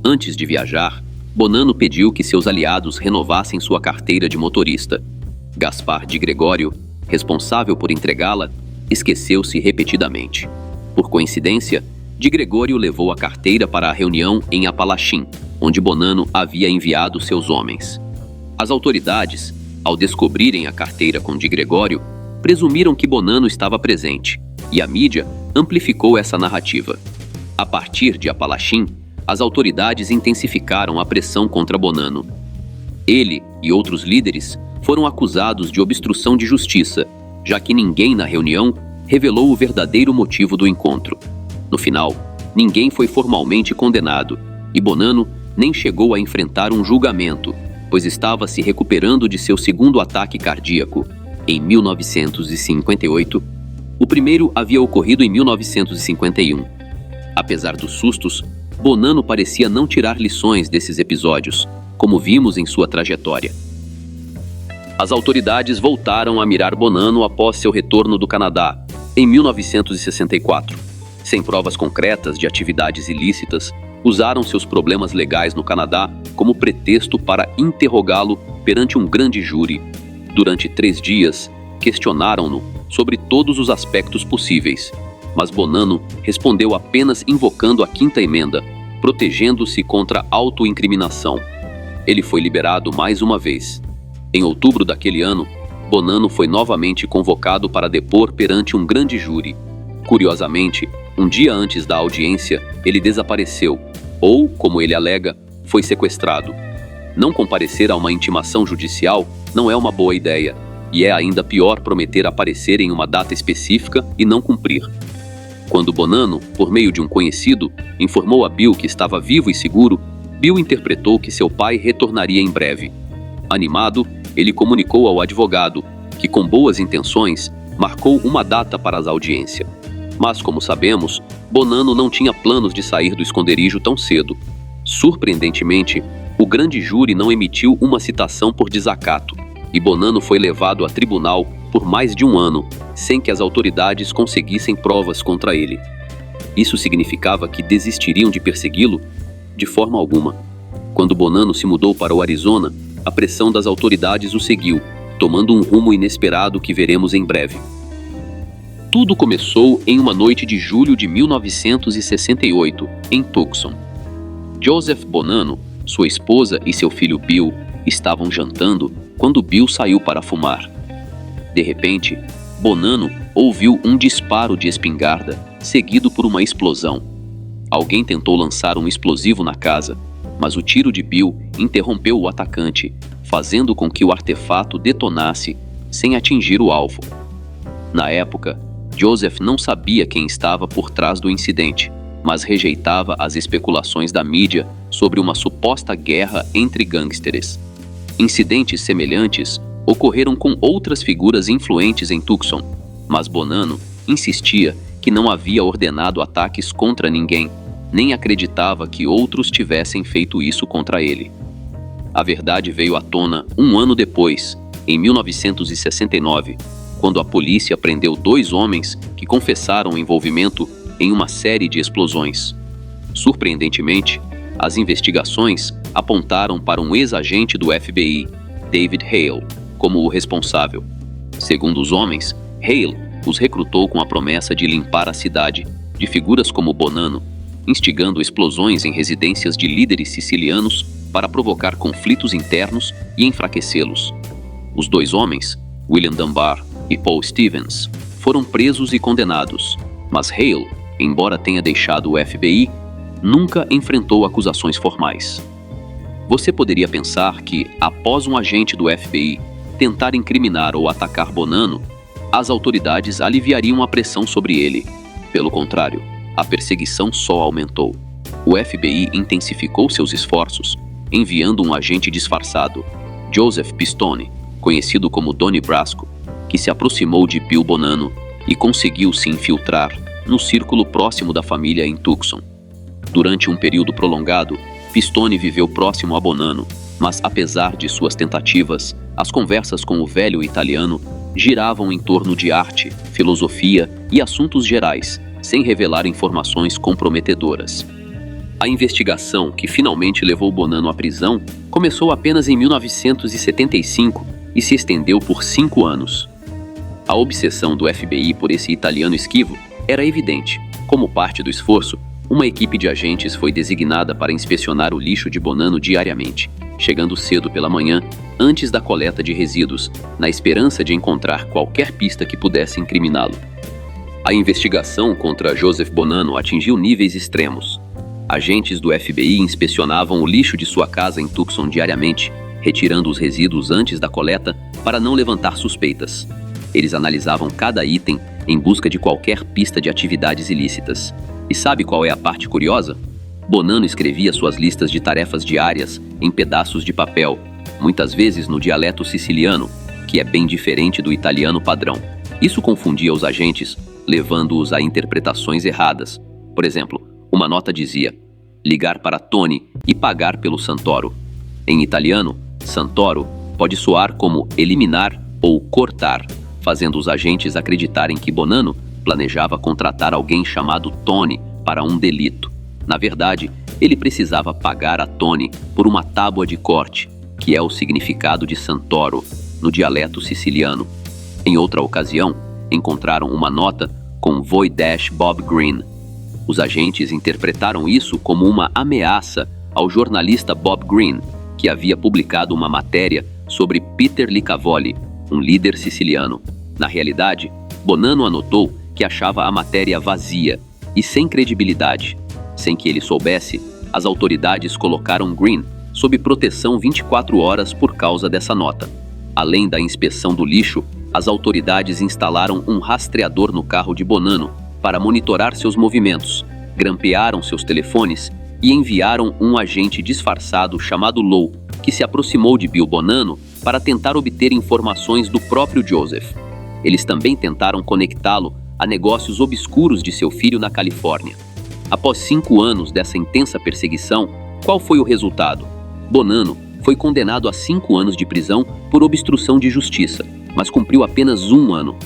A: Antes de viajar, Bonanno pediu que seus aliados renovassem sua carteira de motorista. Gaspar de Gregório, responsável por entregá-la, esqueceu-se repetidamente. Por coincidência, de Gregório levou a carteira para a reunião em Apalachim, onde Bonanno havia enviado seus homens. As autoridades, ao descobrirem a carteira com de Gregório, presumiram que Bonanno estava presente, e a mídia amplificou essa narrativa. A partir de Apalachim, as autoridades intensificaram a pressão contra Bonanno. Ele e outros líderes foram acusados de obstrução de justiça, já que ninguém na reunião revelou o verdadeiro motivo do encontro. No final, ninguém foi formalmente condenado, e Bonanno nem chegou a enfrentar um julgamento, pois estava se recuperando de seu segundo ataque cardíaco, em 1958. O primeiro havia ocorrido em 1951. Apesar dos sustos, Bonanno parecia não tirar lições desses episódios, como vimos em sua trajetória. As autoridades voltaram a mirar Bonanno após seu retorno do Canadá, em 1964. Sem provas concretas de atividades ilícitas, usaram seus problemas legais no Canadá como pretexto para interrogá-lo perante um grande júri. Durante 3 dias, questionaram-no sobre todos os aspectos possíveis, mas Bonanno respondeu apenas invocando a Quinta Emenda, protegendo-se contra autoincriminação. Ele foi liberado mais uma vez. Em outubro daquele ano, Bonanno foi novamente convocado para depor perante um grande júri. Curiosamente, um dia antes da audiência, ele desapareceu, ou, como ele alega, foi sequestrado. Não comparecer a uma intimação judicial não é uma boa ideia, e é ainda pior prometer aparecer em uma data específica e não cumprir. Quando Bonanno, por meio de um conhecido, informou a Bill que estava vivo e seguro, Bill interpretou que seu pai retornaria em breve. Animado, ele comunicou ao advogado, que com boas intenções, marcou uma data para as audiências. Mas, como sabemos, Bonanno não tinha planos de sair do esconderijo tão cedo. Surpreendentemente, o grande júri não emitiu uma citação por desacato, e Bonanno foi levado a tribunal por mais de 1 ano, sem que as autoridades conseguissem provas contra ele. Isso significava que desistiriam de persegui-lo? De forma alguma. Quando Bonanno se mudou para o Arizona, a pressão das autoridades o seguiu, tomando um rumo inesperado que veremos em breve. Tudo começou em uma noite de julho de 1968, em Tucson. Joseph Bonanno, sua esposa e seu filho Bill estavam jantando quando Bill saiu para fumar. De repente, Bonanno ouviu um disparo de espingarda, seguido por uma explosão. Alguém tentou lançar um explosivo na casa, mas o tiro de Bill interrompeu o atacante, fazendo com que o artefato detonasse sem atingir o alvo. Na época, Joseph não sabia quem estava por trás do incidente, mas rejeitava as especulações da mídia sobre uma suposta guerra entre gangsters. Incidentes semelhantes ocorreram com outras figuras influentes em Tucson, mas Bonanno insistia que não havia ordenado ataques contra ninguém, nem acreditava que outros tivessem feito isso contra ele. A verdade veio à tona 1 ano depois, em 1969, quando a polícia prendeu 2 homens que confessaram envolvimento em uma série de explosões. Surpreendentemente, as investigações apontaram para um ex-agente do FBI, David Hale, como o responsável. Segundo os homens, Hale os recrutou com a promessa de limpar a cidade de figuras como Bonanno, instigando explosões em residências de líderes sicilianos para provocar conflitos internos e enfraquecê-los. Os 2 homens, William Dunbar e Paul Stevens, foram presos e condenados, mas Hale, embora tenha deixado o FBI, nunca enfrentou acusações formais. Você poderia pensar que, após um agente do FBI tentar incriminar ou atacar Bonanno, as autoridades aliviariam a pressão sobre ele. Pelo contrário, a perseguição só aumentou. O FBI intensificou seus esforços, enviando um agente disfarçado, Joseph Pistone, conhecido como Donnie Brasco, que se aproximou de Bill Bonanno e conseguiu se infiltrar no círculo próximo da família em Tucson. Durante um período prolongado, Pistone viveu próximo a Bonanno, mas apesar de suas tentativas, as conversas com o velho italiano giravam em torno de arte, filosofia e assuntos gerais, sem revelar informações comprometedoras. A investigação que finalmente levou Bonanno à prisão começou apenas em 1975 e se estendeu por 5 anos. A obsessão do FBI por esse italiano esquivo era evidente. Como parte do esforço, uma equipe de agentes foi designada para inspecionar o lixo de Bonanno diariamente, chegando cedo pela manhã, antes da coleta de resíduos, na esperança de encontrar qualquer pista que pudesse incriminá-lo. A investigação contra Joseph Bonanno atingiu níveis extremos. Agentes do FBI inspecionavam o lixo de sua casa em Tucson diariamente, retirando os resíduos antes da coleta para não levantar suspeitas. Eles analisavam cada item em busca de qualquer pista de atividades ilícitas. E sabe qual é a parte curiosa? Bonanno escrevia suas listas de tarefas diárias em pedaços de papel, muitas vezes no dialeto siciliano, que é bem diferente do italiano padrão. Isso confundia os agentes, levando-os a interpretações erradas. Por exemplo, uma nota dizia: ligar para Tony e pagar pelo Santoro. Em italiano, Santoro pode soar como eliminar ou cortar, fazendo os agentes acreditarem que Bonanno planejava contratar alguém chamado Tony para um delito. Na verdade, ele precisava pagar a Tony por uma tábua de corte, que é o significado de Santoro, no dialeto siciliano. Em outra ocasião, encontraram uma nota com Voy Dash Bob Green. Os agentes interpretaram isso como uma ameaça ao jornalista Bob Green, que havia publicado uma matéria sobre Peter Licavoli, um líder siciliano. Na realidade, Bonanno anotou que achava a matéria vazia e sem credibilidade. Sem que ele soubesse, as autoridades colocaram Green sob proteção 24 horas por causa dessa nota. Além da inspeção do lixo, as autoridades instalaram um rastreador no carro de Bonanno para monitorar seus movimentos, grampearam seus telefones e enviaram um agente disfarçado chamado Lou, que se aproximou de Bill Bonanno para tentar obter informações do próprio Joseph. Eles também tentaram conectá-lo a negócios obscuros de seu filho na Califórnia. Após 5 anos dessa intensa perseguição, qual foi o resultado? Bonanno foi condenado a 5 anos de prisão por obstrução de justiça, mas cumpriu apenas 1 ano.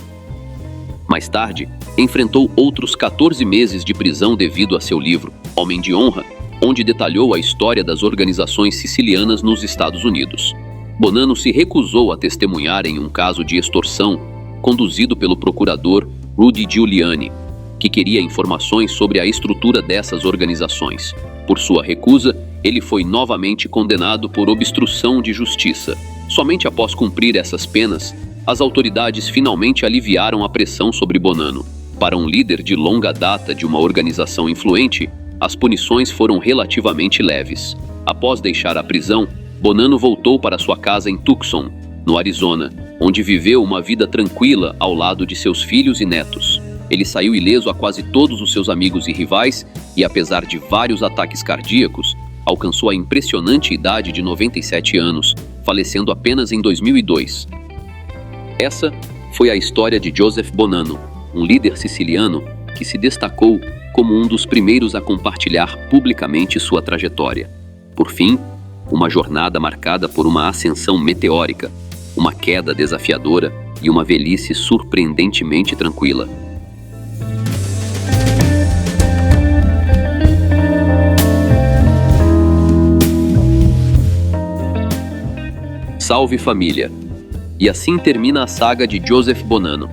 A: Mais tarde, enfrentou outros 14 meses de prisão devido a seu livro, Homem de Honra, onde detalhou a história das organizações sicilianas nos Estados Unidos. Bonanno se recusou a testemunhar em um caso de extorsão conduzido pelo procurador Rudy Giuliani, que queria informações sobre a estrutura dessas organizações. Por sua recusa, ele foi novamente condenado por obstrução de justiça. Somente após cumprir essas penas, as autoridades finalmente aliviaram a pressão sobre Bonanno. Para um líder de longa data de uma organização influente, as punições foram relativamente leves. Após deixar a prisão, Bonanno voltou para sua casa em Tucson, no Arizona, onde viveu uma vida tranquila ao lado de seus filhos e netos. Ele saiu ileso a quase todos os seus amigos e rivais e, apesar de vários ataques cardíacos, alcançou a impressionante idade de 97 anos, falecendo apenas em 2002. Essa foi a história de Joseph Bonanno, um líder siciliano que se destacou como um dos primeiros a compartilhar publicamente sua trajetória. Por fim, uma jornada marcada por uma ascensão meteórica, uma queda desafiadora e uma velhice surpreendentemente tranquila. Salve família! E assim termina a saga de Joseph Bonanno,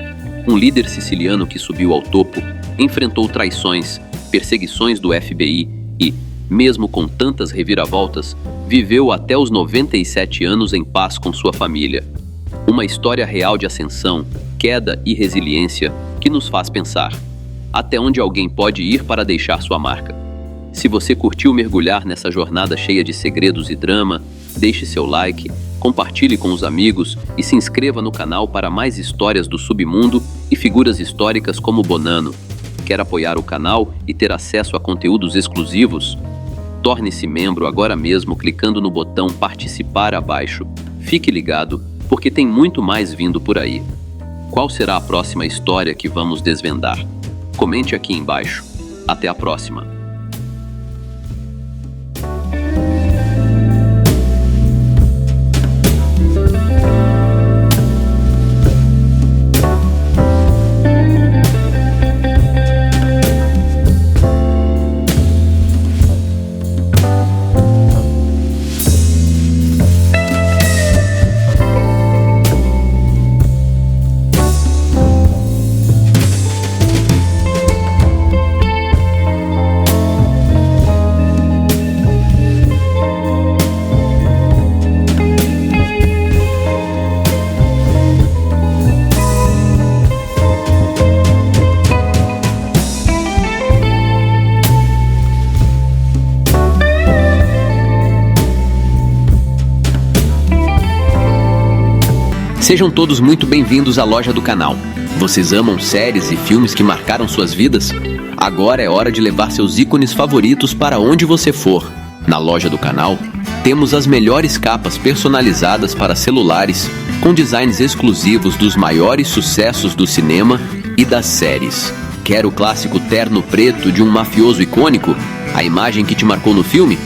A: um líder siciliano que subiu ao topo, enfrentou traições, perseguições do FBI e, mesmo com tantas reviravoltas, viveu até os 97 anos em paz com sua família. Uma história real de ascensão, queda e resiliência que nos faz pensar: até onde alguém pode ir para deixar sua marca? Se você curtiu mergulhar nessa jornada cheia de segredos e drama, deixe seu like, compartilhe com os amigos e se inscreva no canal para mais histórias do submundo e figuras históricas como Bonanno. Quer apoiar o canal e ter acesso a conteúdos exclusivos? Torne-se membro agora mesmo clicando no botão participar abaixo. Fique ligado, porque tem muito mais vindo por aí. Qual será a próxima história que vamos desvendar? Comente aqui embaixo. Até a próxima! Sejam todos muito bem-vindos à loja do canal. Vocês amam séries e filmes que marcaram suas vidas? Agora é hora de levar seus ícones favoritos para onde você for. Na loja do canal, temos as melhores capas personalizadas para celulares, com designs exclusivos dos maiores sucessos do cinema e das séries. Quer o clássico terno preto de um mafioso icônico? A imagem que te marcou no filme?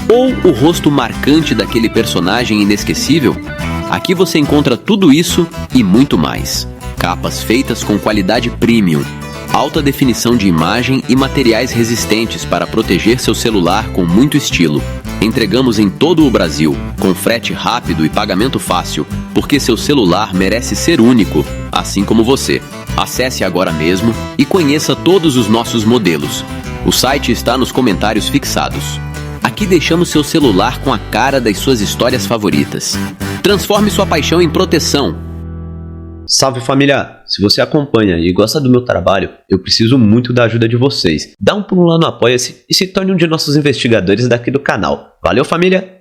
A: Ou o rosto marcante daquele personagem inesquecível? Aqui você encontra tudo isso e muito mais. Capas feitas com qualidade premium, alta definição de imagem e materiais resistentes para proteger seu celular com muito estilo. Entregamos em todo o Brasil, com frete rápido e pagamento fácil, porque seu celular merece ser único, assim como você. Acesse agora mesmo e conheça todos os nossos modelos. O site está nos comentários fixados. Aqui deixamos seu celular com a cara das suas histórias favoritas. Transforme sua paixão em proteção.
B: Salve família! Se você acompanha e gosta do meu trabalho, eu preciso muito da ajuda de vocês. Dá um pulo lá no Apoia-se e se torne um de nossos investigadores daqui do canal. Valeu família!